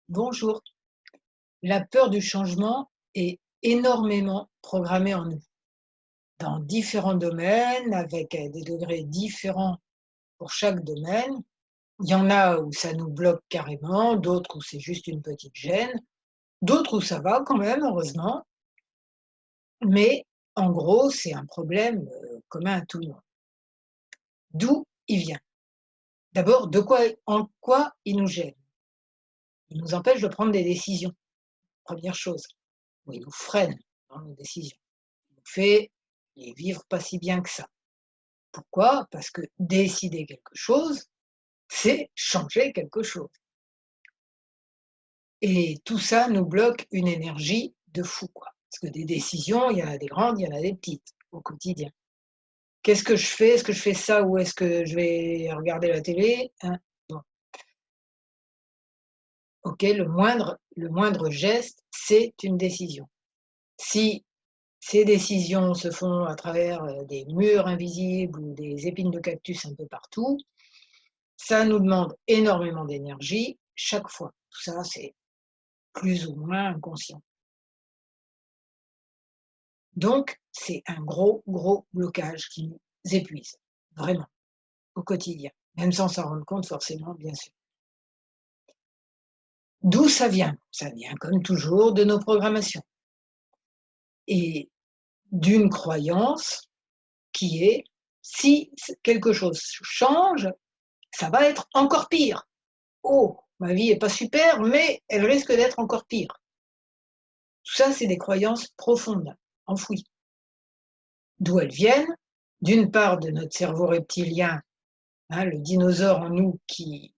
Bonjour. La peur du changement est énormément programmée en nous, dans différents domaines, avec des degrés différents pour chaque domaine. Il y en a où ça nous bloque carrément, d'autres où c'est juste une petite gêne, d'autres où ça va quand même, heureusement. Mais en gros, c'est un problème commun à tout le monde. D'où il vient? D'abord, en quoi il nous gêne? Il nous empêche de prendre des décisions, première chose, ou il nous freine dans nos décisions. Il nous fait les vivre pas si bien que ça. Pourquoi? Parce que décider quelque chose, c'est changer quelque chose. Et tout ça nous bloque une énergie de fou, quoi. Parce que des décisions, il y en a des grandes, il y en a des petites au quotidien. Qu'est-ce que je fais? Est-ce que je fais ça ou est-ce que je vais regarder la télé? Hein? Bon, OK, le moindre geste, c'est une décision. Si ces décisions se font à travers, des murs invisibles ou des épines de cactus un peu partout, ça nous demande énormément d'énergie chaque fois. Tout ça, c'est plus ou moins inconscient. Donc, c'est un gros, gros blocage qui nous épuise, vraiment, au quotidien, même sans s'en rendre compte forcément, bien sûr. D'où ça vient? Ça vient, comme toujours, de nos programmations et d'une croyance qui est: «Si quelque chose change, ça va être encore pire. Oh, ma vie est pas super, mais elle risque d'être encore pire». Tout ça, c'est des croyances profondes, enfouies. D'où elles viennent? D'une part de notre cerveau reptilien, hein, le dinosaure en nous qui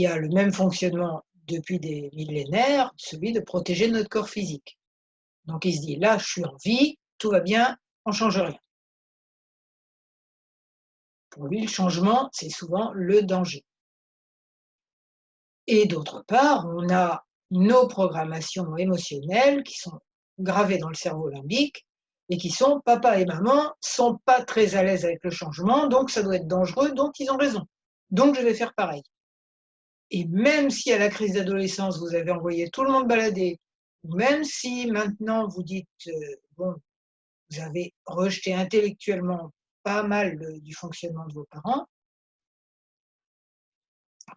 a le même fonctionnement depuis des millénaires, celui de protéger notre corps physique. Donc il se dit: «Là, je suis en vie, tout va bien, on ne change rien». Pour lui, le changement, c'est souvent le danger. Et d'autre part, on a nos programmations émotionnelles qui sont gravées dans le cerveau limbique et qui sont: «Papa et maman sont pas très à l'aise avec le changement, donc ça doit être dangereux, donc ils ont raison. Donc je vais faire pareil». Et même si à la crise d'adolescence, vous avez envoyé tout le monde balader, ou même si maintenant vous dites, bon, vous avez rejeté intellectuellement pas mal du fonctionnement de vos parents,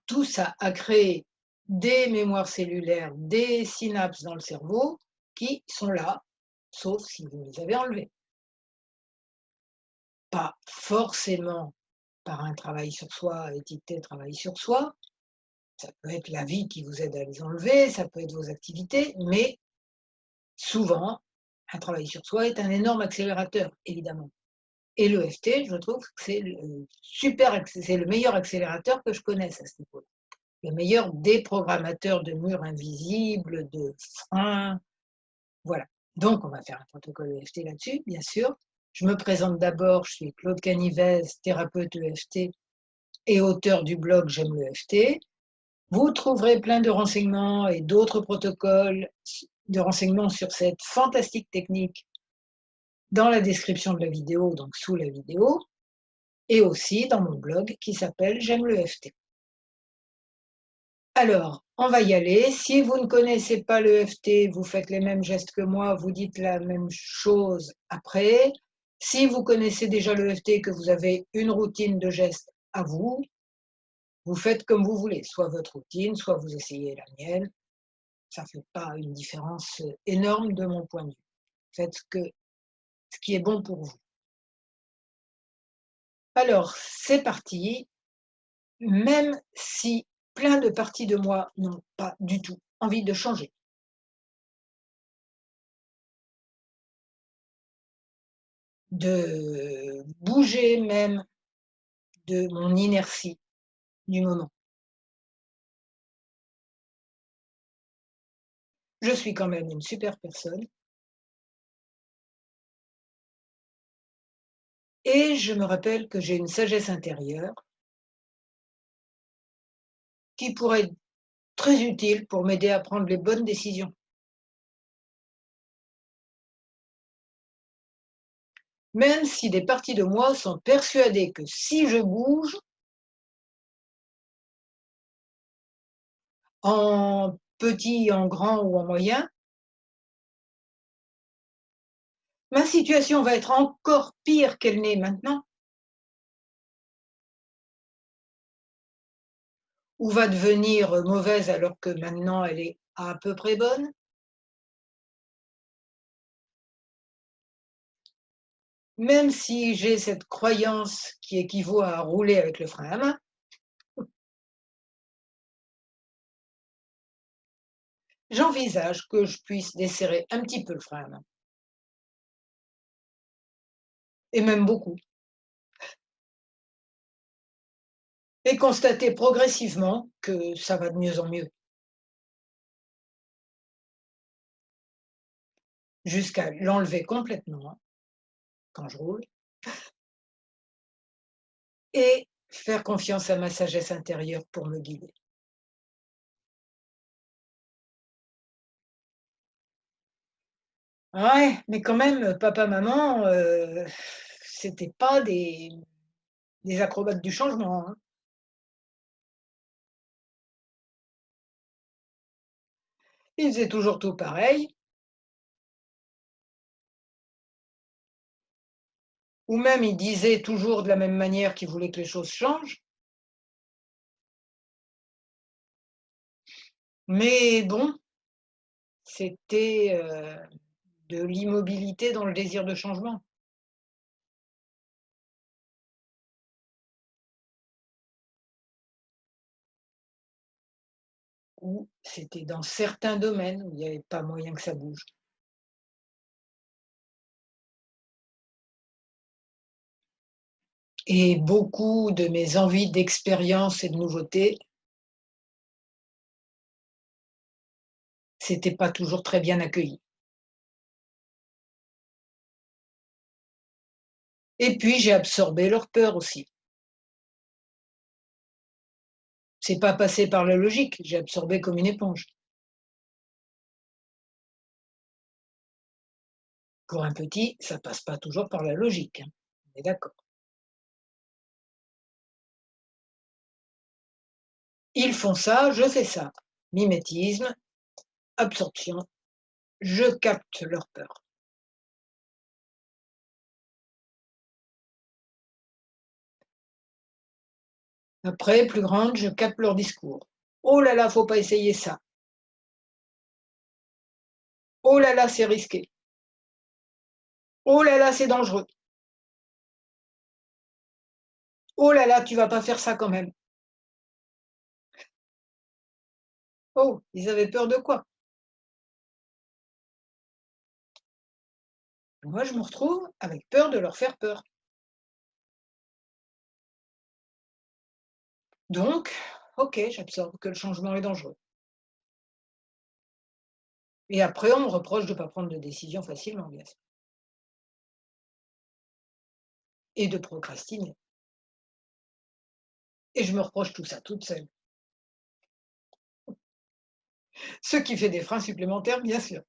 tout ça a créé des mémoires cellulaires, des synapses dans le cerveau qui sont là, sauf si vous les avez enlevées. Pas forcément par un travail sur soi, étiqueté travail sur soi, ça peut être la vie qui vous aide à les enlever, ça peut être vos activités, mais souvent, un travail sur soi est un énorme accélérateur, évidemment. Et l'EFT, je trouve que c'est le meilleur accélérateur que je connaisse à ce niveau-là. Le meilleur déprogrammateur de murs invisibles, de freins, voilà. Donc on va faire un protocole EFT là-dessus, bien sûr. Je me présente d'abord, je suis Claude Canivez, thérapeute EFT et auteur du blog J'aime l'EFT. Vous trouverez plein de renseignements et d'autres protocoles de renseignements sur cette fantastique technique dans la description de la vidéo, donc sous la vidéo, et aussi dans mon blog qui s'appelle J'aime le FT. Alors, on va y aller. Si vous ne connaissez pas le FT, vous faites les mêmes gestes que moi, vous dites la même chose après. Si vous connaissez déjà le FT et que vous avez une routine de gestes à vous, vous faites comme vous voulez, soit votre routine, soit vous essayez la mienne. Ça ne fait pas une différence énorme de mon point de vue. Faites ce qui est bon pour vous. Alors, c'est parti. Même si plein de parties de moi n'ont pas du tout envie de changer, de bouger même de mon inertie du moment. Je suis quand même une super personne et je me rappelle que j'ai une sagesse intérieure qui pourrait être très utile pour m'aider à prendre les bonnes décisions. Même si des parties de moi sont persuadées que si je bouge, En petit, en grand ou en moyen, ma situation va être encore pire qu'elle n'est maintenant, ou va devenir mauvaise alors que maintenant elle est à peu près bonne. Même si j'ai cette croyance qui équivaut à rouler avec le frein à main, j'envisage que je puisse desserrer un petit peu le frein à main, et même beaucoup, et constater progressivement que ça va de mieux en mieux, jusqu'à l'enlever complètement quand je roule, et faire confiance à ma sagesse intérieure pour me guider. Ouais, mais quand même, papa, maman, c'était pas des acrobates du changement, hein. Ils faisaient toujours tout pareil, ou même ils disaient toujours de la même manière qu'ils voulaient que les choses changent. Mais bon, c'était, de l'immobilité dans le désir de changement, ou c'était dans certains domaines où il n'y avait pas moyen que ça bouge. Et beaucoup de mes envies d'expérience et de nouveauté, c'était pas toujours très bien accueilli. Et puis j'ai absorbé leur peur aussi. C'est pas passé par la logique, j'ai absorbé comme une éponge. Pour un petit, ça passe pas toujours par la logique, hein, on est d'accord. Ils font ça, je fais ça. Mimétisme, absorption, je capte leur peur. Après, plus grande, je capte leur discours. «Oh là là, faut pas essayer ça. Oh là là, c'est risqué. Oh là là, c'est dangereux. Oh là là, tu vas pas faire ça quand même.» Oh, ils avaient peur de quoi? Moi, je me retrouve avec peur de leur faire peur. Donc, OK, j'absorbe que le changement est dangereux. Et après, on me reproche de ne pas prendre de décision facilement, bien sûr, et de procrastiner. Et je me reproche tout ça toute seule. Ce qui fait des freins supplémentaires, bien sûr.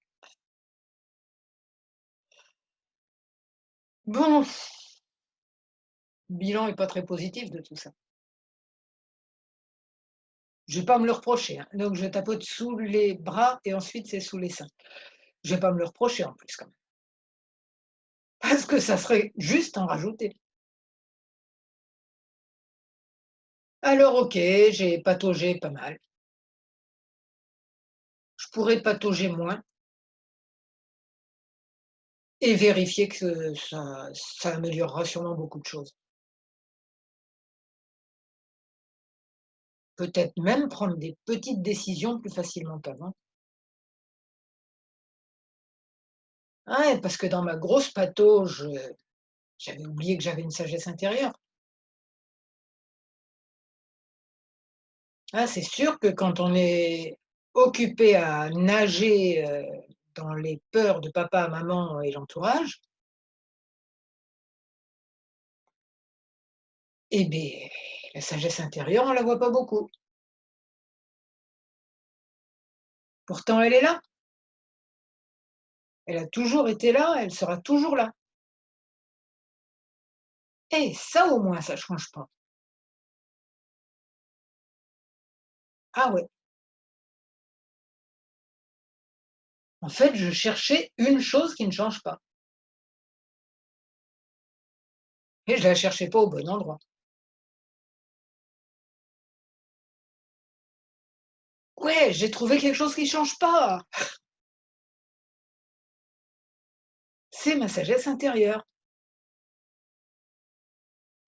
Bon, le bilan est pas très positif de tout ça. Je vais pas me le reprocher, hein. Donc je tapote sous les bras et ensuite c'est sous les seins. Je vais pas me le reprocher en plus quand même, parce que ça serait juste en rajouter. Alors OK, j'ai pataugé pas mal. Je pourrais patauger moins et vérifier que ça améliorera sûrement beaucoup de choses. Peut-être même prendre des petites décisions plus facilement qu'avant. Ouais, parce que dans ma grosse patauge, j'avais oublié que j'avais une sagesse intérieure. Ah, c'est sûr que quand on est occupé à nager, dans les peurs de papa, maman et l'entourage, eh beh, la sagesse intérieure, on la voit pas beaucoup. Pourtant, elle est là. Elle a toujours été là, elle sera toujours là. Et ça, au moins, ça change pas. Ah ouais, En fait, je cherchais une chose qui ne change pas et je la cherchais pas au bon endroit. Ouais, j'ai trouvé quelque chose qui change pas, c'est ma sagesse intérieure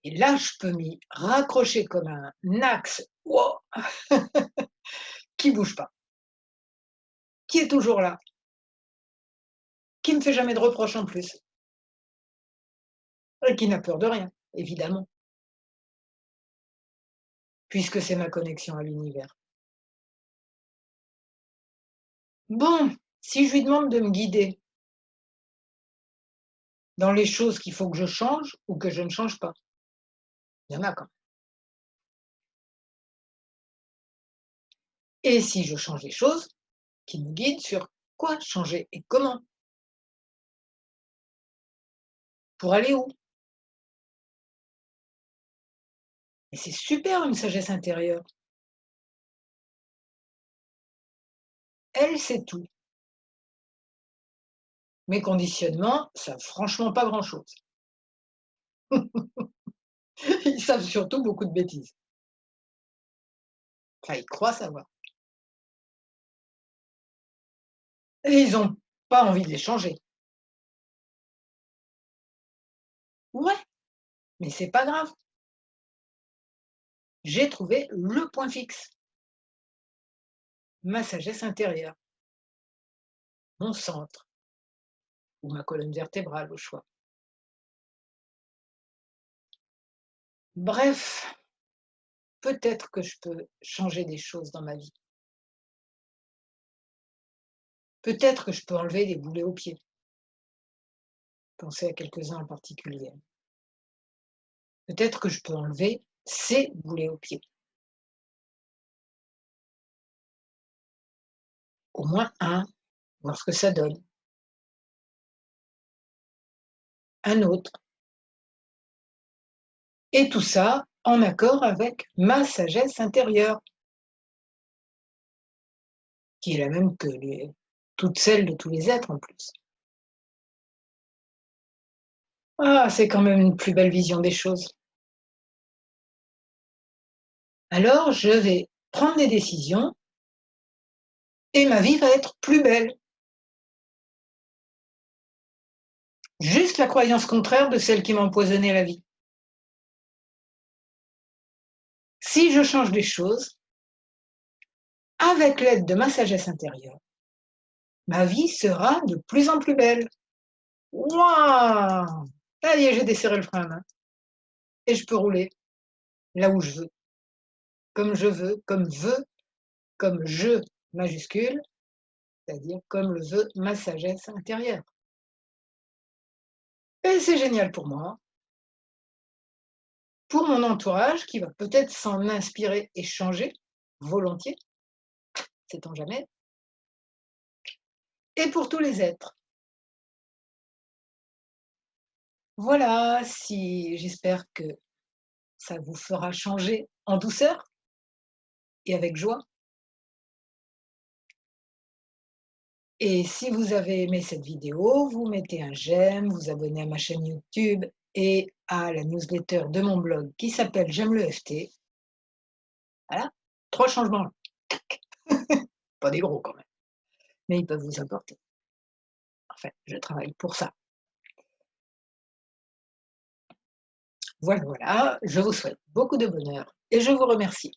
et là, je peux m'y raccrocher comme un axe, wouah, qui bouge pas, qui est toujours là, qui me fait jamais de reproches en plus et qui n'a peur de rien, évidemment, puisque c'est ma connexion à l'univers. Bon, si je lui demande de me guider dans les choses qu'il faut que je change ou que je ne change pas, il y en a quand même. Et si je change les choses, qu'il me guide sur quoi changer et comment, pour aller où. Et c'est super une sagesse intérieure. Elle sait tout. Mes conditionnements savent franchement pas grand-chose. Ils savent surtout beaucoup de bêtises. Enfin, ils croient savoir. Et ils n'ont pas envie de les changer. Ouais, mais c'est pas grave. J'ai trouvé le point fixe, ma sagesse intérieure, mon centre ou ma colonne vertébrale au choix. Bref, peut-être que je peux changer des choses dans ma vie. Peut-être que je peux enlever des boulets aux pieds. Pensez à quelques-uns en particulier. Peut-être que je peux enlever ces boulets aux pieds. Au moins un, voir ce que ça donne. Un autre. Et tout ça en accord avec ma sagesse intérieure, qui est la même que toutes celles de tous les êtres en plus. Ah, c'est quand même une plus belle vision des choses. Alors, je vais prendre des décisions et ma vie va être plus belle. Juste la croyance contraire de celle qui m'a empoisonné la vie. Si je change les choses, avec l'aide de ma sagesse intérieure, ma vie sera de plus en plus belle. Waouh! Ça y est, j'ai desserré le frein à main et je peux rouler là où je veux, comme je veux, comme je majuscule, c'est-à-dire comme le veut ma sagesse intérieure. Et c'est génial pour moi, pour mon entourage qui va peut-être s'en inspirer et changer volontiers, sait-on jamais, et pour tous les êtres. Voilà, si j'espère que ça vous fera changer en douceur et avec joie. Et si vous avez aimé cette vidéo, vous mettez un j'aime, vous abonnez à ma chaîne YouTube et à la newsletter de mon blog qui s'appelle J'aime le FT. Voilà, 3 changements, pas des gros quand même, mais ils peuvent vous apporter. Enfin, je travaille pour ça. Voilà, voilà, je vous souhaite beaucoup de bonheur et je vous remercie.